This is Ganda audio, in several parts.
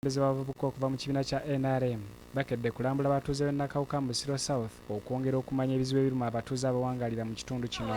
Abavubuka okuva mu kibiina kya NRM bakedde kulambula abatuuze b'e Nakawuka mu Busiro South okwongera okumanya ebizibu ebiruma abatuuze abawangaalira mu kitundu kino.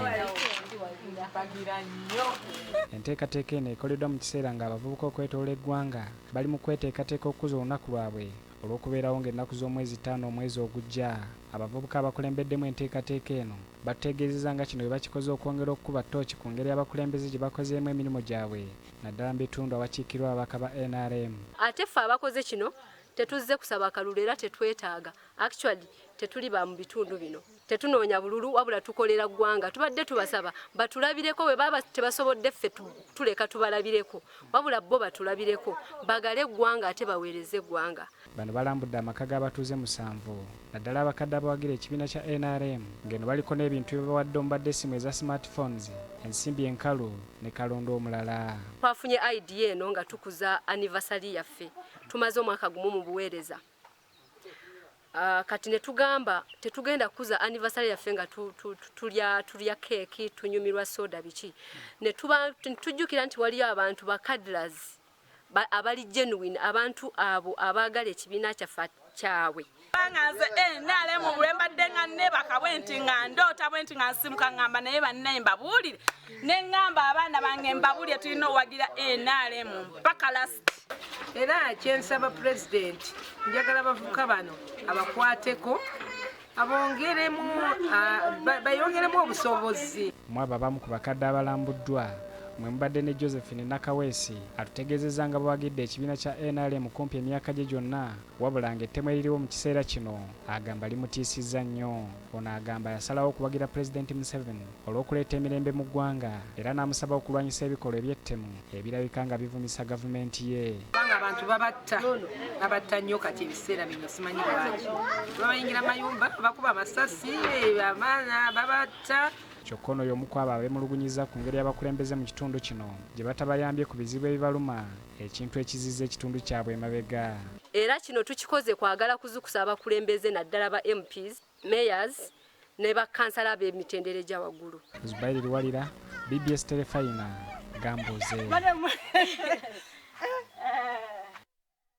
Enteekateeka eno ekoleddwa mu kiseera ng'abavubuka okwetooloola eggwanga bali mu kweteekateeka okukuza olunaku lwabwe olw'okubeerawo ng'ennaku z'omwezi 5 omwezi ogujja. Abavubuka abakulembeddemu enteekateeka eno bategeezezza nga kino bwe bakikoze okwongera okukuba ttooki ku ngeri abakulembeze gye bakozeemu emirimu gyabwe naddala mu bitundu awakiikirwa ababaka ba NRM. Ate ffe abakoze kino tetuzze kusaba kalulu era tetwetaaga. Actually tetuli ba mu bitundu bino. Tetunoonya bululu wabula tukolera ggwanga. Tubadde tubasaba batulabireko bwe baba tebasobodde ffe tuleka tubalabireko. Wabula bo batulabireko bagale eggwanga ate baweereze eggwanga. Bano balambudde amaka g'abatuuze 7 naddala abakadde abawagira ekibiina kya NRM ng'eno baliko n'ebintu byebawadde omubadde essimu eza smartphones, ensimbi enkalu ne kalondo omulala. Twafunye idea eno nga tukuza anniversary yaffe. Tumaze omwaka gumu mu buweereza. Kati ne tugamba tetugenda kuza anniversary yaffe nga tulya keeki tunyumirwa soda biki. Ne tujjukira nti waliyo abantu bakadlazi abali genuine abantu abo abaagala ekibiina kyabwe. Bangaze nale mu bulembadde nga ne bakabwenti nga ndoota bwenti nga nsimuka ngamba naye bannaye mbabuulire ne ngamba abaana bange mbabuulire tulina owagira nale mu mpaka last. Era kyensaba President njagala abavubuka bano abakwateko abongeremu bayongeremu obusobozi. Mwabo abamu ku bakadde abalambuddwa mwe mubadde ne Josephine Nakaweesi atutegeezezza nga bawagidde ekibiina kya NRM kumpi emyaka gye gyonna wabula ng'ettemu eririwo mu kiseera kino agamba limutiisizza nnyo. Ono agamba yasalawo okuwagira Pulezidenti Museveni olw'okuleeta emirembe mu ggwanga era n'amusaba okulwanyisa ebikolwa eby'ettemu ebirabika nga bivumisa gavumenti ye. Kubanga abantu babatta nnyo kati ebiseera bino simanyi lwaki. Babayingira mayumba bakuba amasasi abaana babatta. Kyokka ono y'omu ku abo abeemulugunyiza ku ngeri y'abakulembeze mu kitundu kino gye batabayambye ku bizibu ebibaluma ekintu ekizizza ekitundu kyabwe emabega. Era kino tukikoze kwagala kuzukusa abakulembeze naddala ba MPs, mayors ne bakansala b'emitendera egya waggulu. Zubairi Liwalira, BBS Telefayina, Gambuze.